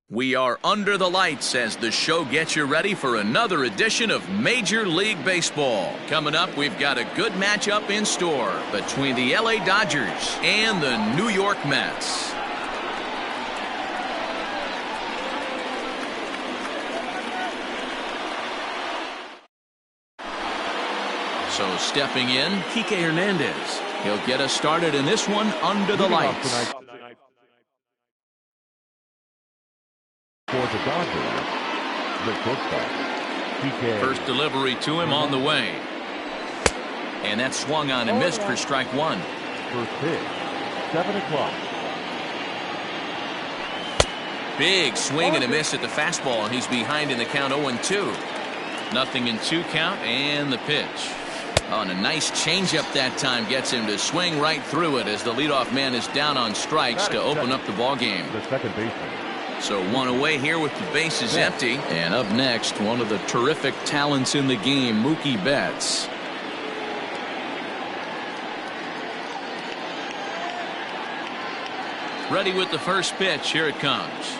We are under the lights as the show gets you ready for another edition of Major League Baseball. Coming up, we've got a good matchup in store between the LA Dodgers and the New York Mets. So stepping in, Kike Hernandez. He'll get us started in this one under the lights. For the Dodgers, the shortstop, Kike. First delivery to him on the way. And that swung on and missed for strike one. First pitch, 7 o'clock. Big swing and a miss at the fastball, and he's behind in the count 0-2. Nothing in 2 count, and the pitch. Oh, and a nice changeup that time gets him to swing right through it as the leadoff man is down on strikes to open up the ball game. The second baseman. So one away here with the bases empty. And up next, one of the terrific talents in the game, Mookie Betts. Ready with the first pitch. Here it comes.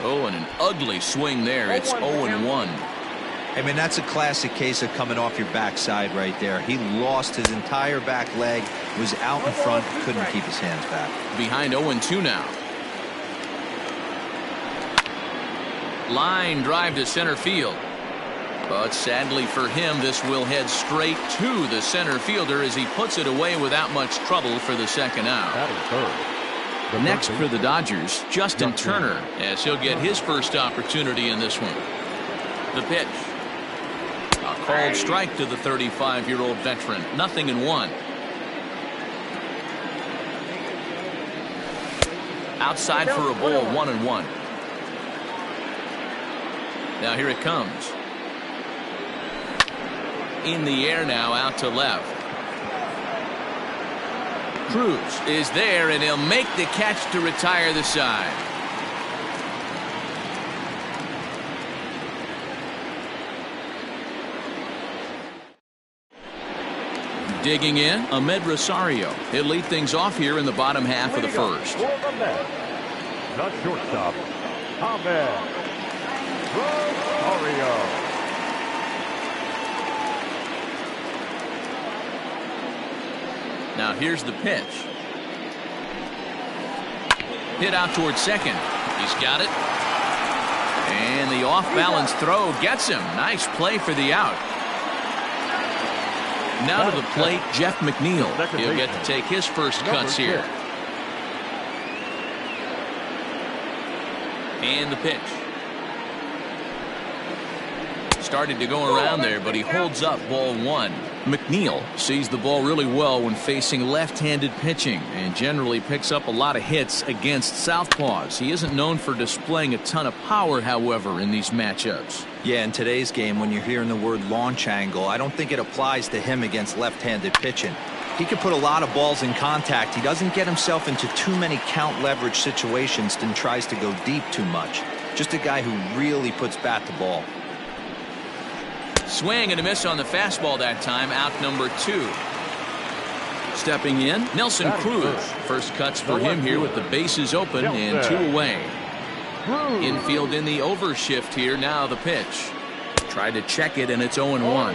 Oh, and an ugly swing there. It's 0-1. I mean, that's a classic case of coming off your backside right there. He lost his entire back leg, was out in front, couldn't keep his hands back. Behind 0-2 now. Line drive to center field. But sadly for him, this will head straight to the center fielder as he puts it away without much trouble for the second out. That is third. Next for the Dodgers, Justin Turner, as he'll get his first opportunity in this one. The pitch. A called strike to the 35-year-old veteran. 0-1. Outside for a ball, 1-1. Now here it comes. In the air now, out to left. Cruz is there, and he'll make the catch to retire the side. Digging in, Ahmed Rosario. He'll lead things off here in the bottom half of the first. The shortstop, Ahmed Rosario. Now here's the pitch. Hit out towards second. He's got it. And the off-balance throw gets him. Nice play for the out. Now to the plate, Jeff McNeil. He'll get to take his first cuts here. And the pitch. Started to go around there, but he holds up ball one. McNeil sees the ball really well when facing left-handed pitching and generally picks up a lot of hits against southpaws. He isn't known for displaying a ton of power, however, in these matchups. Yeah, in today's game, when you're hearing the word launch angle, I don't think it applies to him against left-handed pitching. He can put a lot of balls in contact. He doesn't get himself into too many count leverage situations and tries to go deep too much. Just a guy who really puts bat to ball. Swing and a miss on the fastball that time, out number 2. Stepping in, Nelson Cruz. First cuts for him here with the bases open and 2 away. Infield in the overshift here. Now the pitch. Tried to check it, and it's 0-1.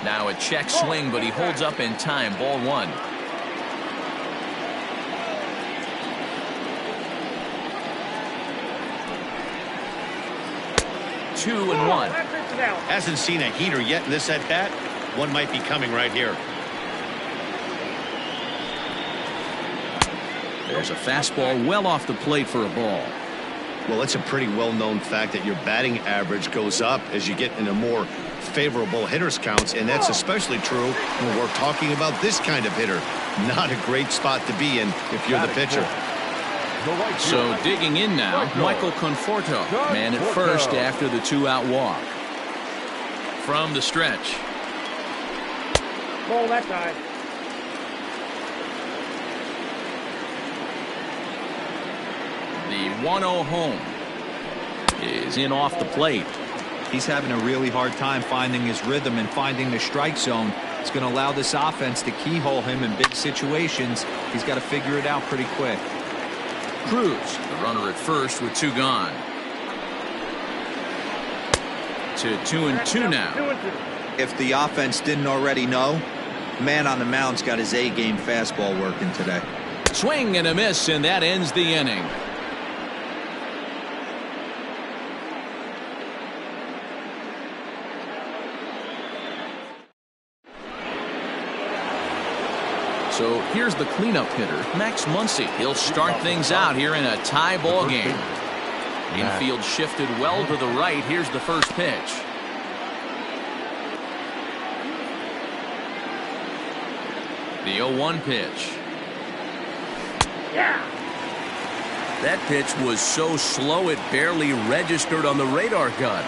Now a check swing, but he holds up in time. Ball 1. Two and 1. Hasn't seen a heater yet in this at-bat. One might be coming right here. There's a fastball well off the plate for a ball. Well, it's a pretty well-known fact that your batting average goes up as you get into more favorable hitters counts, and that's especially true when we're talking about this kind of hitter. Not a great spot to be in if you're the pitcher. So digging in now, Michael Conforto, man at first after the 2-out walk. From the stretch. Ball that side. The 1-0 home is in off the plate. He's having a really hard time finding his rhythm and finding the strike zone. It's going to allow this offense to keyhole him in big situations. He's got to figure it out pretty quick. Cruz, the runner at first with 2 gone. To 2-2 now. If the offense didn't already know, man on the mound's got his A-game fastball working today. Swing and a miss, and that ends the inning. So here's the cleanup hitter, Max Muncy. He'll start things out here in a tie ball game. Infield shifted well to the right. Here's the first pitch. The 0-1 pitch. That pitch was so slow it barely registered on the radar gun.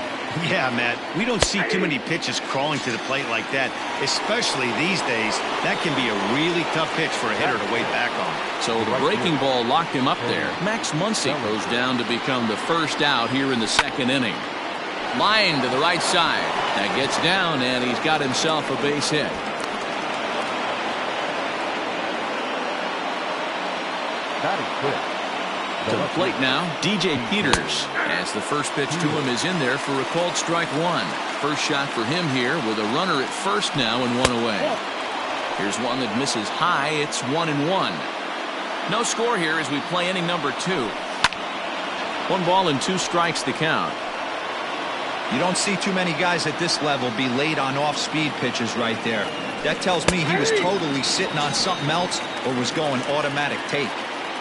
Yeah, Matt, we don't see too many pitches crawling to the plate like that, especially these days. That can be a really tough pitch for a hitter to wait back on. So the breaking ball locked him up there. Max Muncy goes down to become the first out here in the second inning. Line to the right side. That gets down, and he's got himself a base hit. To the plate now, DJ Peters, as the first pitch to him is in there for a called strike 1. First shot for him here with a runner at first now and 1 away. Here's one that misses high. It's 1-1. No score here as we play inning number 2. 1 ball and 2 strikes to count. You don't see too many guys at this level be late on off-speed pitches right there. That tells me he was totally sitting on something else or was going automatic take.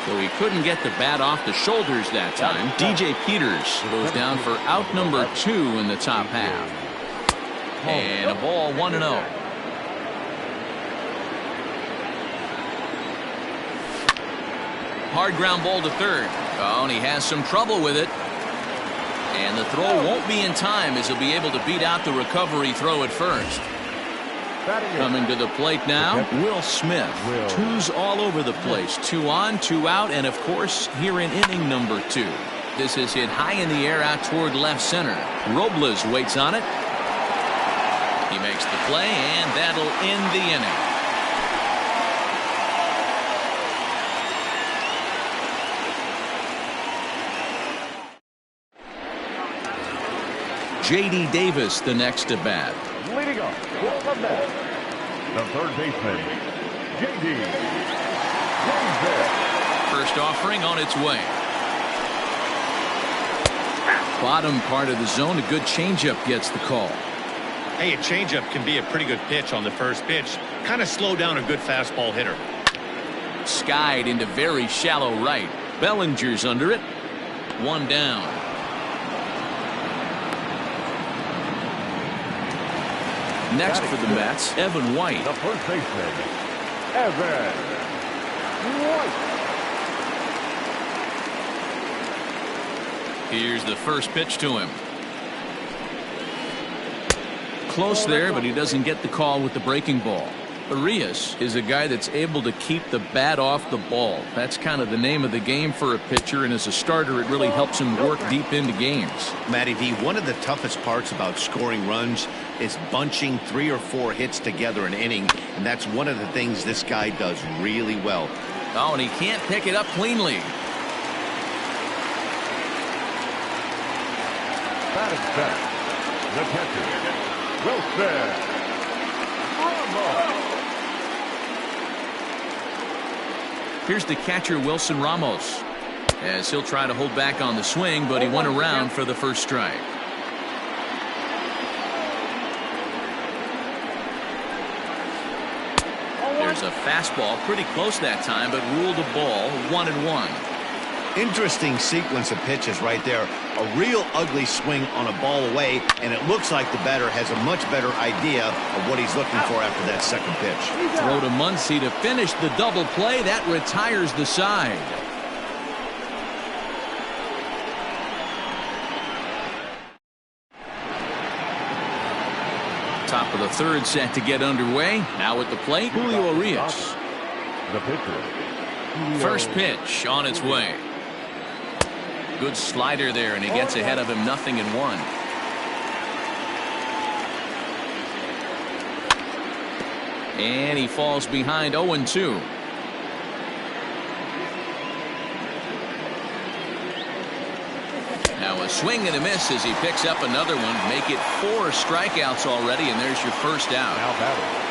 So he couldn't get the bat off the shoulders that time. DJ Peters goes down for out number 2 in the top half. And a ball 1-0. Hard ground ball to third. Oh, and he has some trouble with it. And the throw won't be in time as he'll be able to beat out the recovery throw at first. Coming to the plate now, Will Smith. 2's all over the place. 2 on, 2 out, and of course, here in inning number 2. This is hit high in the air out toward left center. Robles waits on it. He makes the play, and that'll end the inning. J.D. Davis, the next to bat. Leading off for the Mets, the third baseman, J.D. Davis. First offering on its way. Bottom part of the zone, a good changeup gets the call. Hey, a changeup can be a pretty good pitch on the first pitch. Kind of slow down a good fastball hitter. Skied into very shallow right. Bellinger's under it. 1 down. Next for the Mets, Evan White. The first baseman, Evan White. Here's the first pitch to him. Close there, but he doesn't get the call with the breaking ball. Arias is a guy that's able to keep the bat off the ball. That's kind of the name of the game for a pitcher, and as a starter, it really helps him work deep into games. Matty V, one of the toughest parts about scoring runs is bunching 3 or 4 hits together an inning, and that's one of the things this guy does really well. Oh, and he can't pick it up cleanly. Batting center, the catcher, Wilson Ramos. Here's the catcher, Wilson Ramos, as he'll try to hold back on the swing, but he went around for the first strike. There's a fastball pretty close that time, but ruled a ball 1-1. Interesting sequence of pitches right there. A real ugly swing on a ball away, and it looks like the batter has a much better idea of what he's looking for after that second pitch. Throw to Muncy to finish the double play. That retires the side. Top of the third set to get underway. Now at the plate, Julio Arias. The pitcher. First pitch on its way. Good slider there, and he gets ahead of him 0-1. And he falls behind 0-2. Now a swing and a miss as he picks up another one. Make it 4 strikeouts already, and there's your first out. Now batting.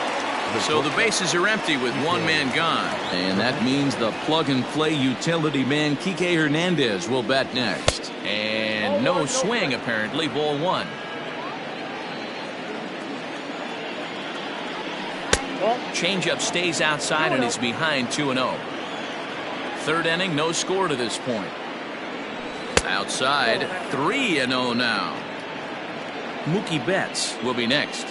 So the bases are empty with one man gone. And that means the plug-and-play utility man Kike Hernandez will bat next. And no swing, apparently. Ball 1. Changeup stays outside and is behind 2-0. Third inning, no score to this point. Outside, 3-0 now. Mookie Betts will be next.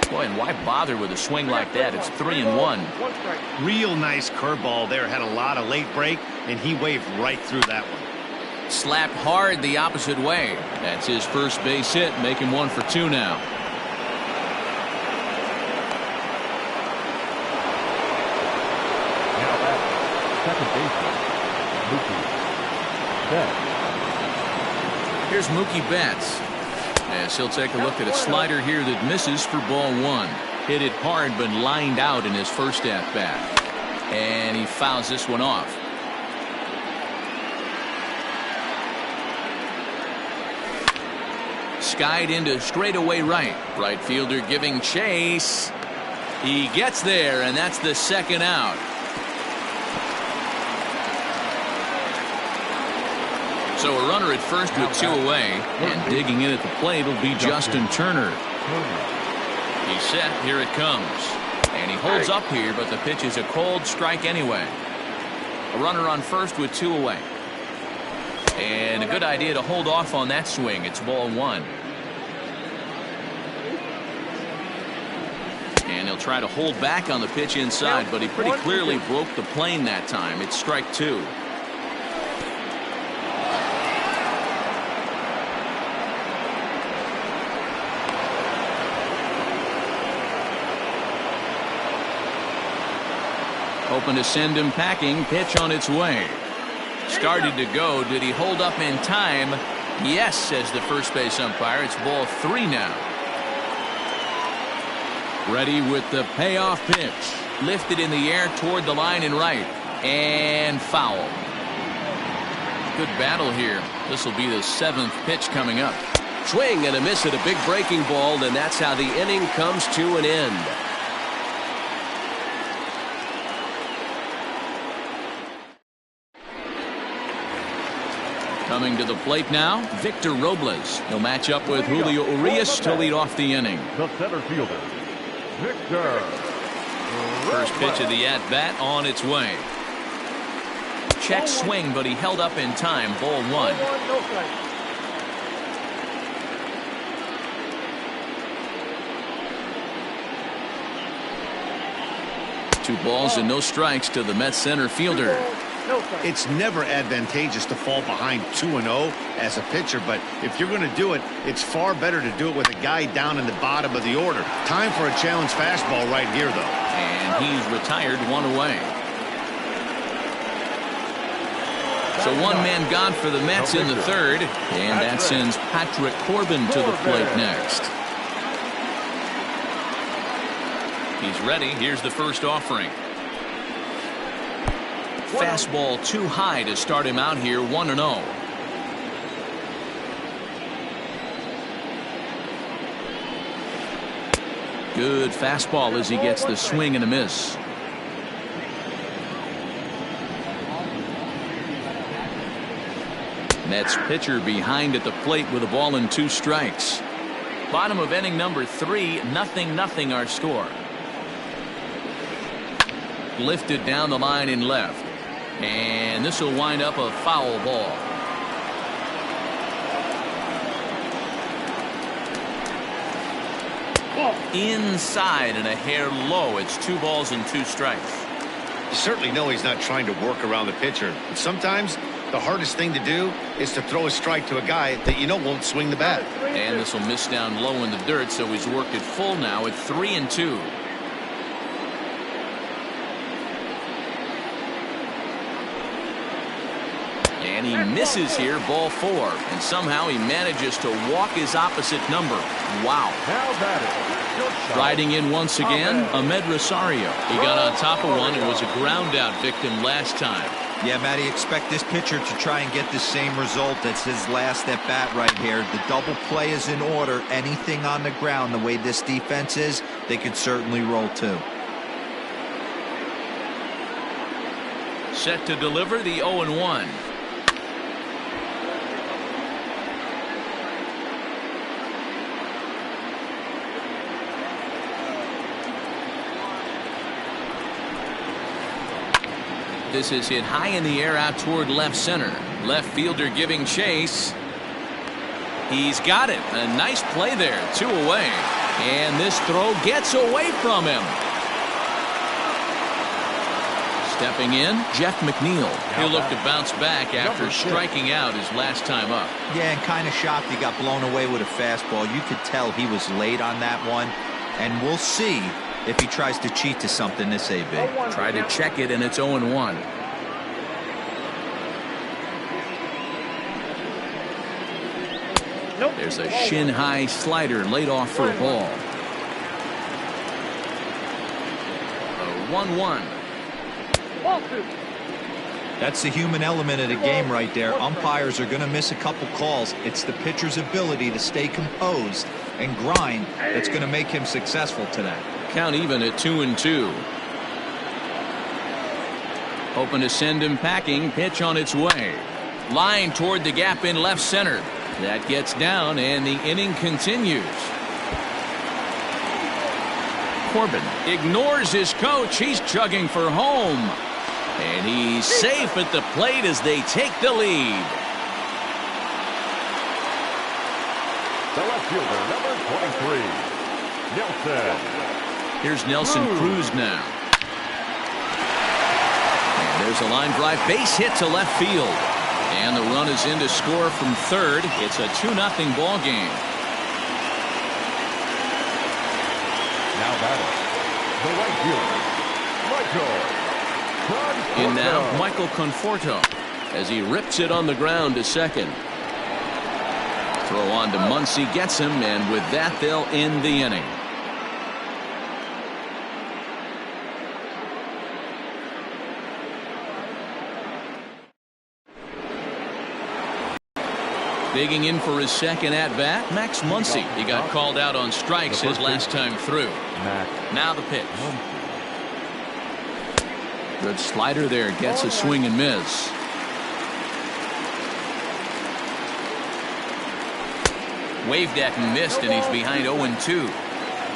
Boy, and why bother with a swing like that? It's 3-1. Real nice curveball there. Had a lot of late break, and he waved right through that one. Slapped hard the opposite way. That's his first base hit, making 1 for 2 now. Now batting. Second baseman. Mookie Betts. Here's Mookie Betts. As he'll take a look at a slider here that misses for ball 1. Hit it hard but lined out in his first at bat. And he fouls this one off. Skied into straightaway right. Right fielder giving chase. He gets there, and that's the second out. So a runner at first with 2 away, and digging in at the plate will be Justin Turner. He's set. Here it comes. And he holds up here, but the pitch is a cold strike anyway. A runner on first with 2 away. And a good idea to hold off on that swing. It's ball 1. And he'll try to hold back on the pitch inside, but he pretty clearly broke the plane that time. It's strike 2. Hoping to send him packing. Pitch on its way. Started to go. Did he hold up in time? Yes, says the first base umpire. It's ball 3 now. Ready with the payoff pitch. Lifted in the air toward the line and right. And foul. Good battle here. This will be the 7th pitch coming up. Swing and a miss at a big breaking ball, and that's how the inning comes to an end. Coming to the plate now, Victor Robles. He'll match up with Julio Urias to lead off the inning. The center fielder, Victor. First pitch of the at-bat on its way. Check swing, but he held up in time. Ball 1. 2 balls and no strikes to the Mets center fielder. It's never advantageous to fall behind 2-0 as a pitcher, but if you're going to do it, it's far better to do it with a guy down in the bottom of the order. Time for a challenge fastball right here, though. And he's retired 1 away. So 1 man gone for the Mets in the 3rd, and that sends Patrick Corbin to the plate next. He's ready. Here's the first offering. Fastball too high to start him out here. 1-0. Good fastball as he gets the swing and a miss. Mets pitcher behind at the plate with a ball and 2 strikes. Bottom of inning number 3, 0-0 our score. Lifted down the line in left. And this will wind up a foul ball. Inside and a hair low. It's 2 balls and 2 strikes. You certainly know he's not trying to work around the pitcher, but sometimes the hardest thing to do is to throw a strike to a guy that you know won't swing the bat. And this will miss down low in the dirt, so he's worked it full now at 3-2. And he misses here, ball 4, and somehow he manages to walk his opposite number. Wow. Now batting, Striding in once again, Ahmed Rosario. He got on top of one and was a ground out victim last time. Yeah, Matty, expect this pitcher to try and get the same result. That's his last at bat right here. The double play is in order. Anything on the ground, the way this defense is, they could certainly roll too. Set to deliver the 0-1. This is hit high in the air out toward left center. Left fielder giving chase. He's got it. A nice play there. 2 away. And this throw gets away from him. Stepping in, Jeff McNeil. He'll look to bounce back after striking out his last time up. Yeah, and kind of shocked he got blown away with a fastball. You could tell he was late on that one. And we'll see if he tries to cheat to something this AB. Try to check it, and it's 0-1. There's a shin-high slider laid off for a ball. A 1-1. That's the human element of the game right there. Umpires are going to miss a couple calls. It's the pitcher's ability to stay composed and grind that's going to make him successful today. Count even at 2-2. Hoping to send him packing. Pitch on its way. Line toward the gap in left center. That gets down, and the inning continues. Corbin ignores his coach. He's chugging for home. And he's safe at the plate as they take the lead. The left fielder, number 23, Nelson. Here's Nelson Cruz now. And there's a line drive base hit to left field. And the run is in to score from third. It's a 2-0 ball game. Now batting, the right fielder, Michael. In now, Michael Conforto as he rips it on the ground to second. Throw on to Muncy gets him, and with that, they'll end the inning. Digging in for his second at-bat, Max Muncy. He got called out on strikes his last time through. Now the pitch. Good slider there, gets a swing and miss. Waved at and missed, and he's behind 0-2.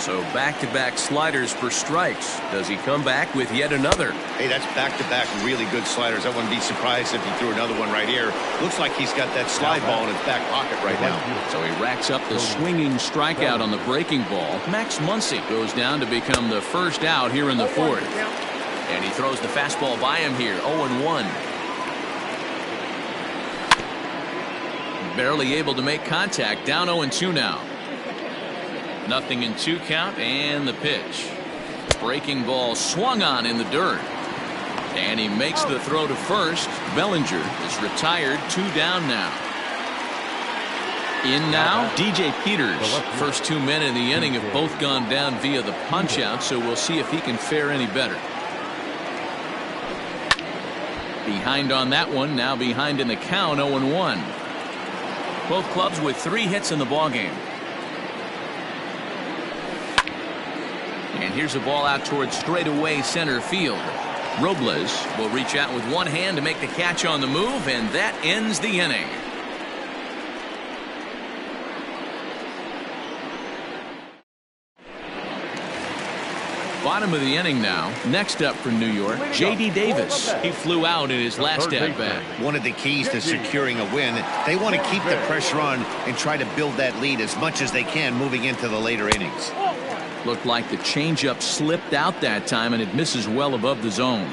So back-to-back sliders for strikes. Does he come back with yet another? Hey, that's back-to-back really good sliders. I wouldn't be surprised if he threw another one right here. Looks like he's got that slide ball in his back pocket right now. So he racks up the swinging strikeout on the breaking ball. Max Muncy goes down to become the first out here in the fourth. And he throws the fastball by him here. 0-1. Barely able to make contact. Down 0-2 now. 0-2 count, and the pitch. Breaking ball swung on in the dirt. And he makes the throw to first. Bellinger is retired. 2 down now. In now, DJ Peters. First 2 men in the inning have both gone down via the punch-out, so we'll see if he can fare any better. Behind on that one, now behind in the count, 0-1. Both clubs with 3 hits in the ballgame. And here's a ball out towards straightaway center field. Robles will reach out with one hand to make the catch on the move, and that ends the inning. Bottom of the inning now. Next up for New York, J.D. Davis. He flew out in his last at-bat. One of the keys to securing a win, they want to keep the pressure on and try to build that lead as much as they can moving into the later innings. Looked like the changeup slipped out that time, and it misses well above the zone.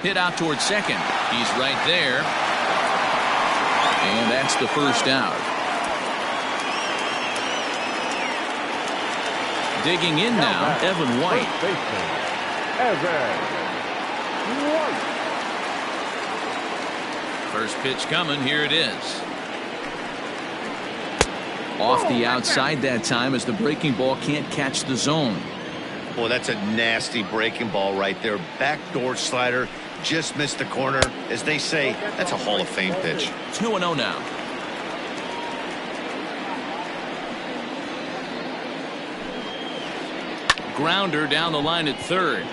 Hit out towards second. He's right there. And that's the first out. Digging in now, Evan White. First pitch coming. Here it is. Off the outside that time as the breaking ball can't catch the zone. Boy, that's a nasty breaking ball right there. Backdoor slider, just missed the corner. As they say, that's a Hall of Fame pitch. 2-0 now. Grounder down the line at third,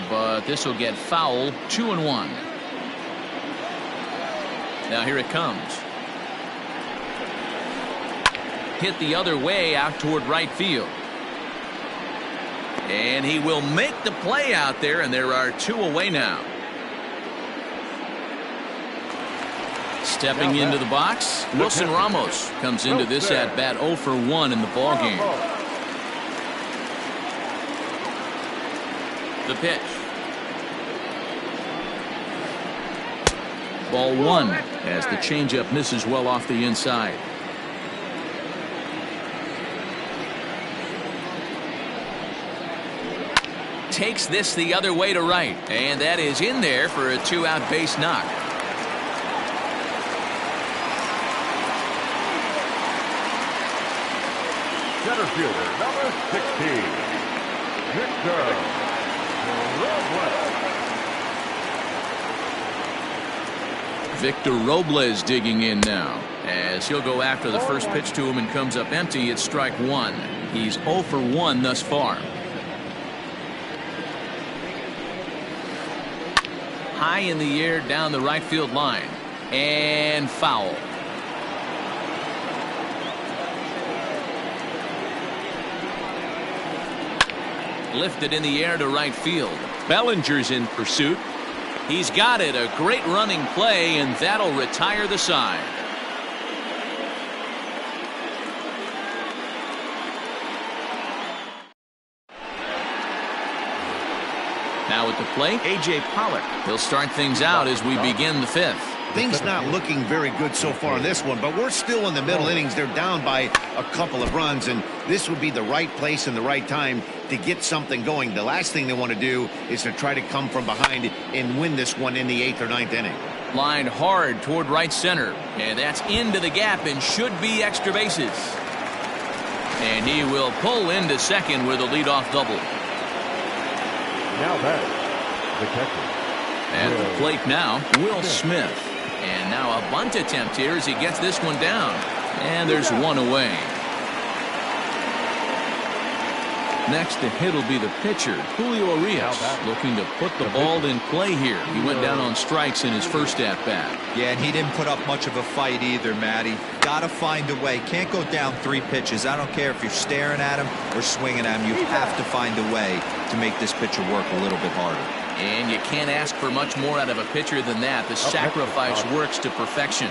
but this will get foul. 2-1. Now here it comes. Hit the other way out toward right field. And he will make the play out there, and there are 2 away now. Stepping into the box, Wilson Ramos comes into this at bat 0 for 1 in the ball game. The pitch. Ball 1 as the changeup misses well off the inside. Takes this the other way to right, and that is in there for a 2-out base knock. Center fielder, number 16, Victor Robles. Victor Robles digging in now as he'll go after the first pitch to him and comes up empty. It's strike 1. He's 0 for 1 thus far. High in the air down the right field line, and foul. Lifted in the air to right field. Bellinger's in pursuit. He's got it. A great running play, and that'll retire the side. Now at the plate, A.J. Pollock. He'll start things out as we begin the 5th. Things not looking very good so far in this one, but we're still in the middle innings. They're down by a couple of runs, and this would be the right place and the right time to get something going. The last thing they want to do is to try to come from behind and win this one in the 8th or 9th inning. Line hard toward right center, and that's into the gap and should be extra bases. And he will pull into second with a leadoff double. Now that the catcher. At the plate now, Will Smith. And now a bunt attempt here as he gets this one down. And there's 1 away. Next to hit will be the pitcher, Julio Urias, looking to put the ball in play here. He went down on strikes in his first at-bat. Yeah, and he didn't put up much of a fight either, Matty. Got to find a way. Can't go down 3 pitches. I don't care if you're staring at him or swinging at him. You have to find a way to make this pitcher work a little bit harder. And you can't ask for much more out of a pitcher than that. The sacrifice works to perfection.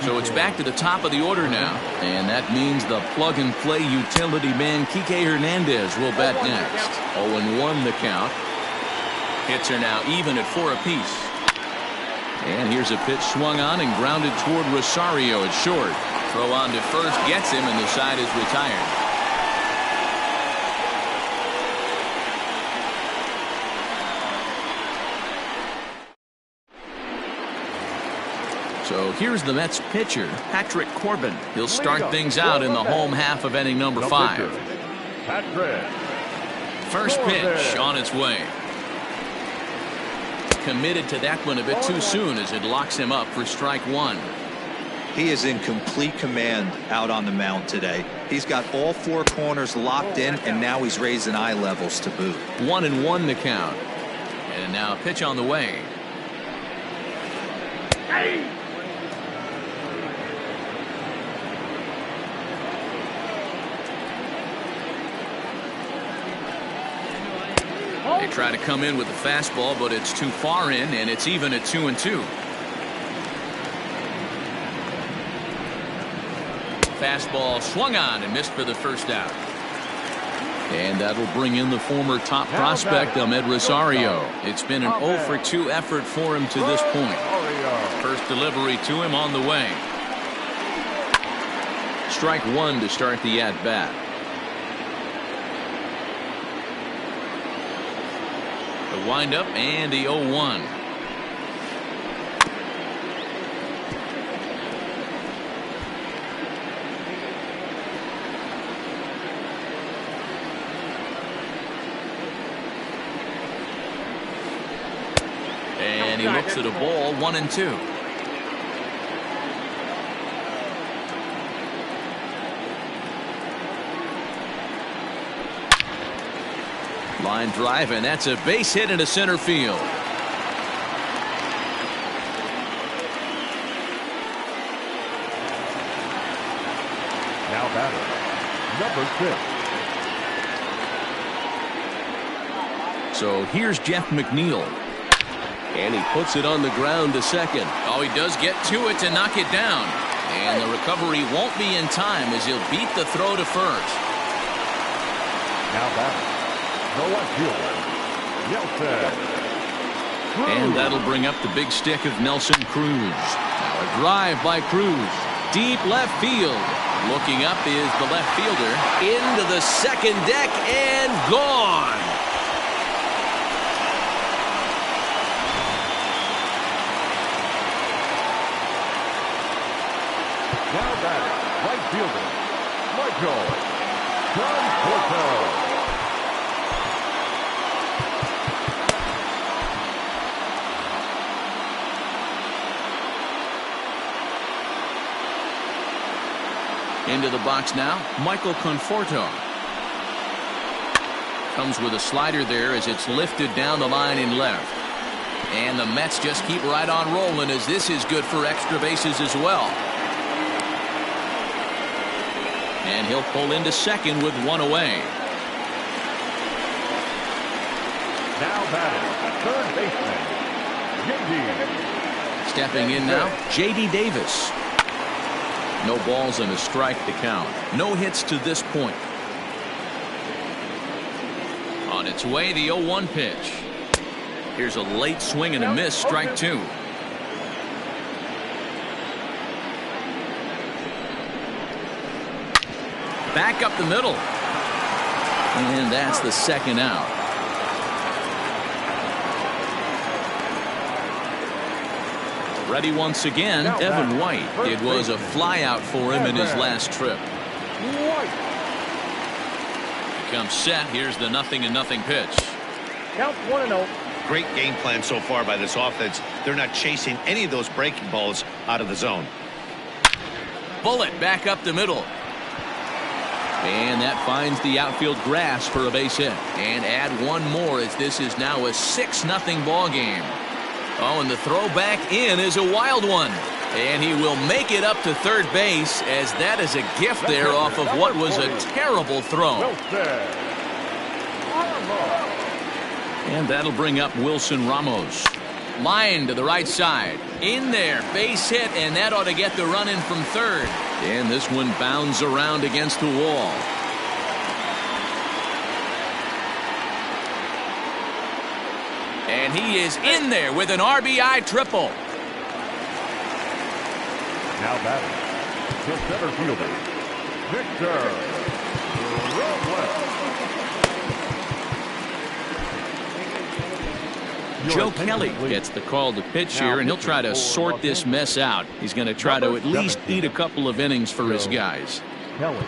So it's back to the top of the order now. And that means the plug-and-play utility man Kike Hernandez will bat next. 0-1 the count. Hits are now even at 4 apiece. And here's a pitch swung on and grounded toward Rosario at short. Throw on to first gets him, and the side is retired. So here's the Mets pitcher, Patrick Corbin. He'll start things out in the home half of inning number 5. First pitch on its way. Committed to that one a bit too soon as it locks him up for strike 1. He is in complete command out on the mound today. He's got all 4 corners locked in, and now he's raising eye levels to boot. 1-1 the count. And now a pitch on the way. Hey! They try to come in with the fastball, but it's too far in, and it's even at 2-2. Fastball swung on and missed for the first out. And that'll bring in the former top prospect, Ahmed Rosario. It's been an 0 for 2 effort for him to this point. First delivery to him on the way. Strike 1 to start the at-bat. The windup and the 0-1. And he looks at a ball, 1-2. Line drive, and that's a base hit into center field. Now batter, number 6. So here's Jeff McNeil. And he puts it on the ground to second. Oh, he does get to it to knock it down. And the recovery won't be in time as he'll beat the throw to first. Now batter, the left fielder, Nelson Cruz. And that'll bring up the big stick of Nelson Cruz. Now a drive by Cruz. Deep left field. Looking up is the left fielder. Into the second deck and gone. Now batter, right fielder, Michael Conforto. Into the box now, Michael Conforto. Comes with a slider there as it's lifted down the line in left. And the Mets just keep right on rolling as this is good for extra bases as well. And he'll pull into second with one away. Now batting, third baseman, J.D. Stepping in now, J.D. Davis. No balls and a strike to count. No hits to this point. On its way, the 0-1 pitch. Here's a late swing and a miss, strike two. Back up the middle. And that's the second out. Ready once again, Evan White. It was a flyout for him in his last trip. Comes set. Here's the 0-0 pitch. Count 1-0. Great game plan so far by this offense. They're not chasing any of those breaking balls out of the zone. Bullet back up the middle. And that finds the outfield grass for a base hit. And add one more as this is now a 6-0 ball game. Oh, and the throw back in is a wild one. And he will make it up to third base as that is a gift there off of what was a terrible throw. And that'll bring up Wilson Ramos. Line to the right side. In there, base hit, and that ought to get the run in from third. And this one bounds around against the wall. And he is in there with an RBI triple. Now batting, the center fielder, Victor Robles. Joe Kelly gets the call to pitch here, and he'll try to sort this mess out. He's going to try to at least eat a couple of innings for his guys. Kelly.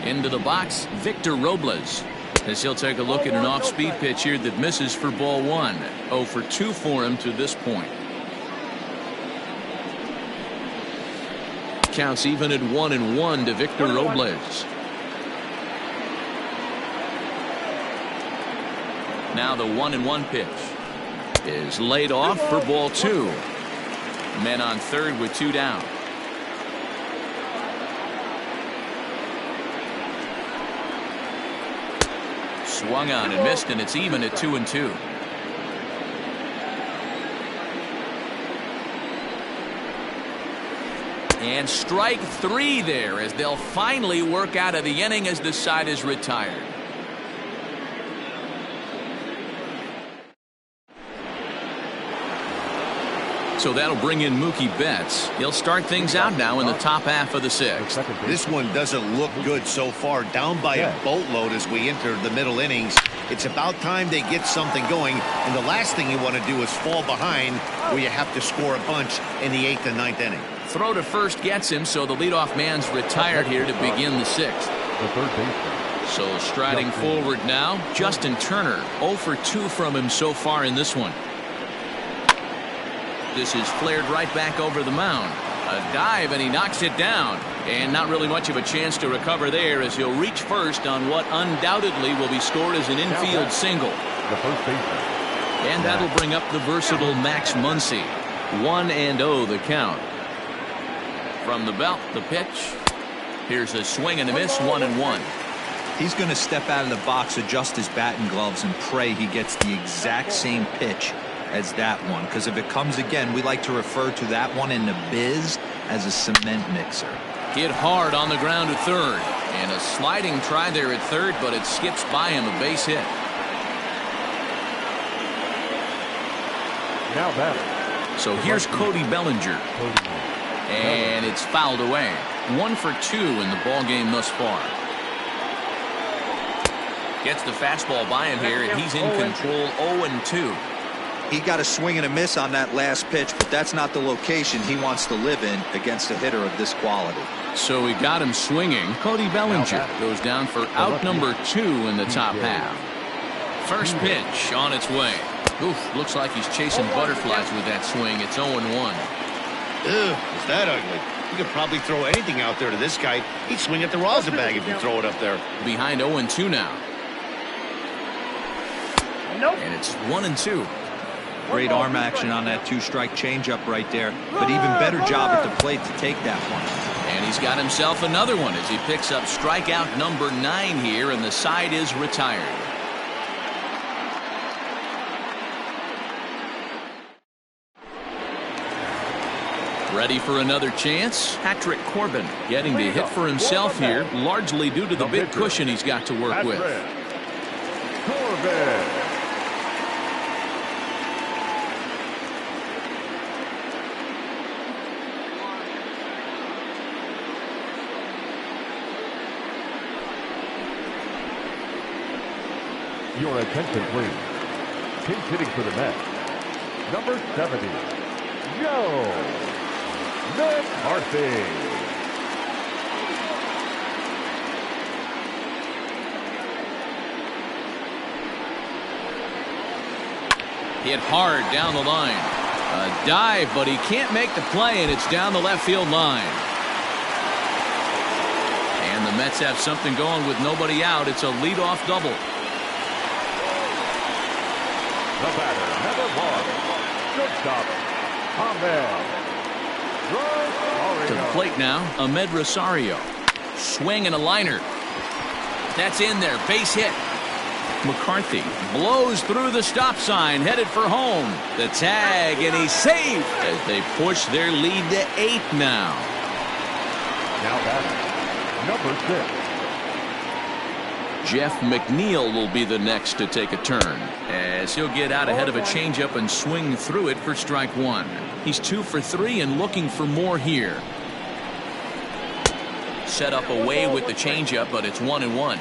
Into the box, Victor Robles. As he'll take a look at an off-speed pitch here that misses for ball one. 0 for 2 for him to this point. Counts even at 1-1 to Victor Robles. Now the 1-1 pitch is laid off for ball two. Men on third with 2 down. Swung on and missed, and it's even at 2-2. And strike 3 there as they'll finally work out of the inning as the side is retired. So that'll bring in Mookie Betts. He'll start things out now in the top half of the sixth. This one doesn't look good so far. Down by a boatload as we enter the middle innings. It's about time they get something going. And the last thing you want to do is fall behind where you have to score a bunch in the 8th and 9th inning. Throw to first gets him, so the leadoff man's retired here to begin the sixth. The third baseman. So striding forward now, Justin Turner. 0 for 2 from him so far in this one. This is flared right back over the mound. A dive, and he knocks it down. And not really much of a chance to recover there, as he'll reach first on what undoubtedly will be scored as an infield single. The first baseman. And that'll bring up the versatile Max Muncy. 1-0 the count. From the belt, the pitch. Here's a swing and a miss, 1-1. He's going to step out of the box, adjust his batting gloves, and pray he gets the exact same pitch as that one, because if it comes again, we like to refer to that one in the biz as a cement mixer. Hit hard on the ground to third, and a sliding try there at third, but it skips by him, a base hit. Now batting. So here's Cody Bellinger, and it's fouled away. 1 for 2 in the ball game thus far. Gets the fastball by him here, and he's in control. 0-2. He got a swing and a miss on that last pitch, but that's not the location he wants to live in against a hitter of this quality. So he got him swinging. Cody Bellinger goes down for out number 2 in the top half. First pitch on its way. Oof, looks like he's chasing butterflies with that swing. It's 0-1. Ugh, is that ugly? You could probably throw anything out there to this guy. He'd swing at the rosin bag if you throw it up there. Behind 0-2 now. And it's 1-2. Great arm action on that 2-strike changeup right there, but even better job at the plate to take that one. And he's got himself another one as he picks up strikeout number 9 here, and the side is retired. Ready for another chance? Patrick Corbin getting the hit for himself here, largely due to the big cushion he's got to work with. Corbin. Your attention, please. Pinch hitting for the Mets. Number 70, Joe McCarthy. Hit hard down the line. A dive, but he can't make the play, and it's down the left field line. And the Mets have something going with nobody out. It's a leadoff double. The batter, number 1, shortstop, Ahmed Rosario. To the plate now, Ahmed Rosario. Swing and a liner. That's in there, base hit. McCarthy blows through the stop sign, headed for home. The tag, and he's safe as they push their lead to 8 now. Now batting, number 6. Jeff McNeil will be the next to take a turn, as he'll get out ahead of a changeup and swing through it for strike 1. He's 2 for 3 and looking for more here. Set up away with the changeup, but it's 1-1.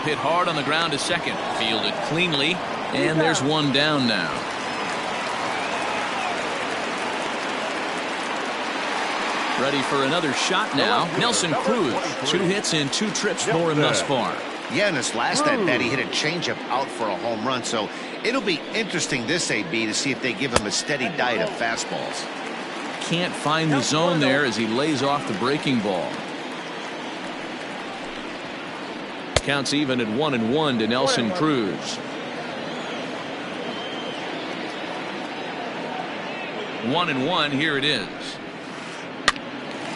Hit hard on the ground to second. Fielded cleanly, and there's one down now. Ready for another shot now. Nelson Cruz. 2 hits and 2 trips for him thus far. Yeah, in his last at-bat, he hit a changeup out for a home run. So it'll be interesting this AB to see if they give him a steady diet of fastballs. Can't find the zone there as he lays off the breaking ball. Counts even at 1-1 to Nelson Cruz. 1-1, here it is.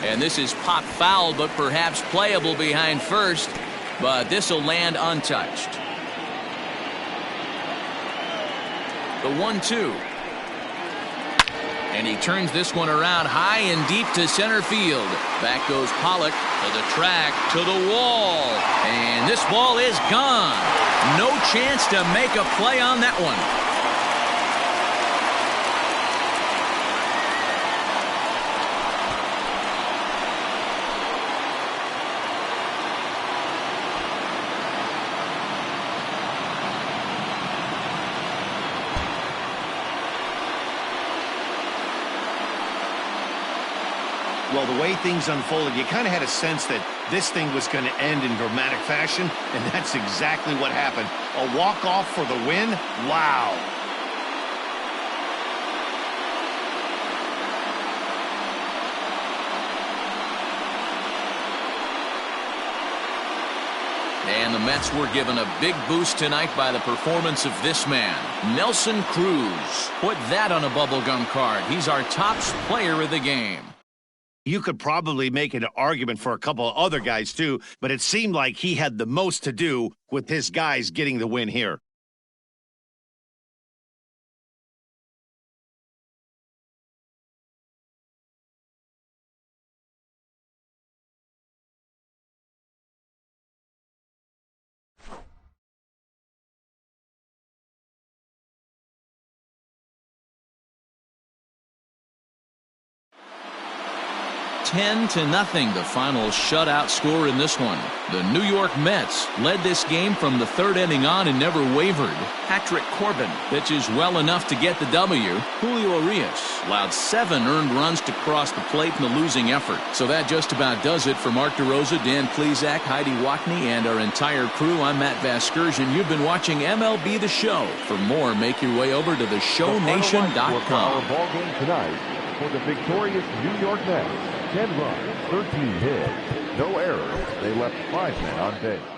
And this is pop foul, but perhaps playable behind first. But this will land untouched. The 1-2. And he turns this one around high and deep to center field. Back goes Pollock to the track, to the wall. And this ball is gone. No chance to make a play on that one. Well, the way things unfolded, you kind of had a sense that this thing was going to end in dramatic fashion, and that's exactly what happened. A walk-off for the win? Wow. And the Mets were given a big boost tonight by the performance of this man, Nelson Cruz. Put that on a bubblegum card. He's our top player of the game. You could probably make an argument for a couple of other guys, too, but it seemed like he had the most to do with his guys getting the win here. $10-0, the final shutout score in this one. The New York Mets led this game from the third inning on and never wavered. Patrick Corbin pitches well enough to get the W. Julio Urias allowed 7 earned runs to cross the plate in the losing effort. So that just about does it for Mark DeRosa, Dan Plesac, Heidi Watney, and our entire crew. I'm Matt Vasgersian. You've been watching MLB The Show. For more, make your way over to theshownation.com. Our ball game tonight for the victorious New York Mets. 10 runs, 13 hits, no errors. They left 5 men on base.